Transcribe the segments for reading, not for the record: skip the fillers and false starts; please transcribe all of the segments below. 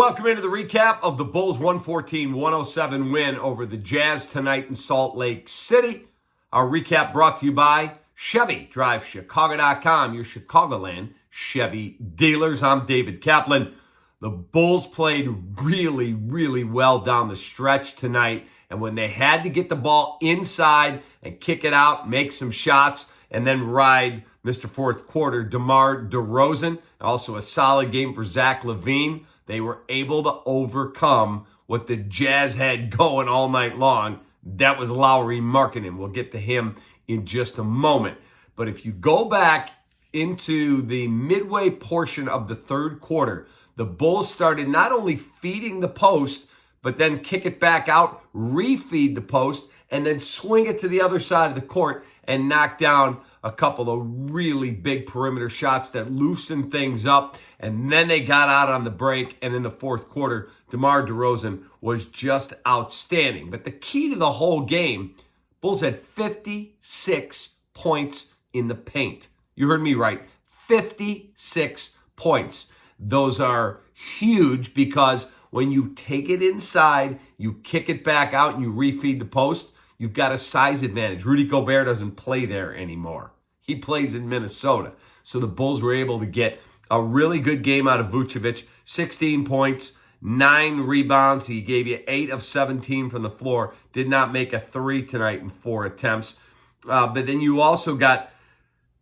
Welcome into the recap of the Bulls' 114-107 win over the Jazz tonight in Salt Lake City. Our recap brought to you by Chevy. Drive Chicago.com, your Chicagoland Chevy dealers. I'm David Kaplan. The Bulls played really well down the stretch tonight. And when they had to get the ball inside and kick it out, make some shots, and then ride Mr. Fourth Quarter, demarderozan, also a solid game for Zachlavine. They were able to overcome what the Jazz had going all night long. That was Lauri Markkanen. We'll get to him in just a moment. But if you go back into the midway portion of the third quarter, the Bulls started not only feeding the post, but then kick it back out, refeed the post, and then swing it to the other side of the court and knock down a couple of really big perimeter shots that loosened things up. And then they got out on the break, and in the fourth quarter, DeMar DeRozan was just outstanding. But the key to the whole game, Bulls had 56 points in the paint. You heard me right, 56 points. Those are huge because when you take it inside, you kick it back out, and you refeed the post, you've got a size advantage. Rudy Gobert doesn't play there anymore. He plays in Minnesota. So the Bulls were able to get a really good game out of Vucevic. 16 points, 9 rebounds. He gave you 8 of 17 from the floor. Did not make a 3 tonight in 4 attempts. But then you also got,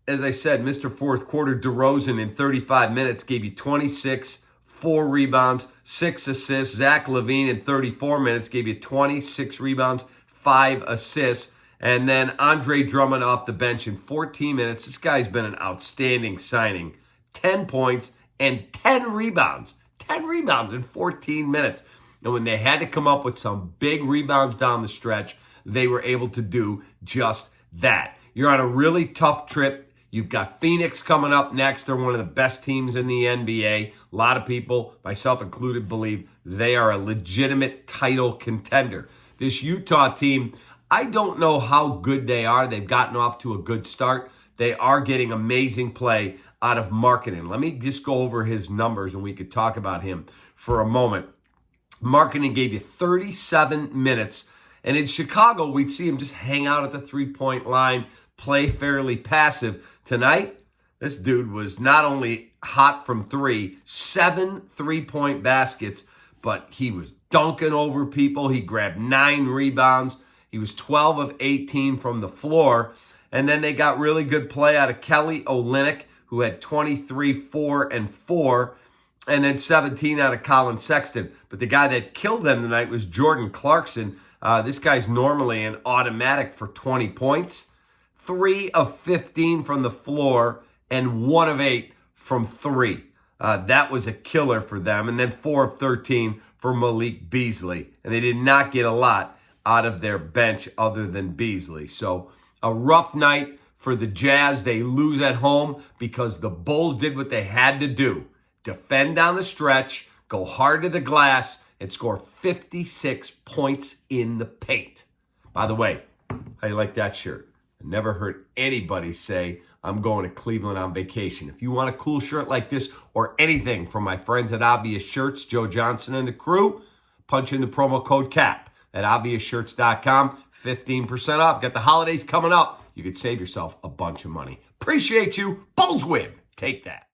as I said, Mr. Fourth Quarter DeRozan in 35 minutes gave you 26, 4 rebounds, 6 assists. Zachlavine in 34 minutes gave you 26 rebounds, 5 assists. And then andredrummond off the bench in 14 minutes. This guy's been an outstanding signing. 10 points and 10 rebounds. 10 rebounds in 14 minutes. And when they had to come up with some big rebounds down the stretch, they were able to do just that. You're on a really tough trip. You've got Phoenix coming up next. They're one of the best teams in the NBA. A lot of people, myself included, believe they are a legitimate title contender. This Utah team, I don't know how good they are. They've gotten off to a good start. They are getting amazing play out of Markkanen. Let me just go over his numbers, and we could talk about him for a moment. Markkanen gave you 37 minutes, and in Chicago, we'd see him just hang out at the three-point line, play fairly passive. Tonight, this dude was not only hot from 3, 7 3-point baskets, but he was dunking over people. He grabbed 9 rebounds. He was 12 of 18 from the floor. And then they got really good play out of Kelly Olynyk, who had 23, 4, and 4. And then 17 out of Colin Sexton. But the guy that killed them tonight was Jordan Clarkson. This guy's normally an automatic for 20 points. 3 of 15 from the floor and 1 of 8 from 3. That was a killer for them. And then 4 of 13 for Malik Beasley. And they did not get a lot out of their bench other than Beasley. So a rough night for the Jazz. They lose at home because the Bulls did what they had to do. Defend down the stretch, go hard to the glass, and score 56 points in the paint. By the way, how you like that shirt? I never heard anybody say, I'm going to Cleveland on vacation. If you want a cool shirt like this or anything from my friends at Obvious Shirts, Joe Johnson and the crew, punch in the promo code CAP at obviousshirts.com. 15% off. Got the holidays coming up. You could save yourself a bunch of money. Appreciate you. Bulls win. Take that.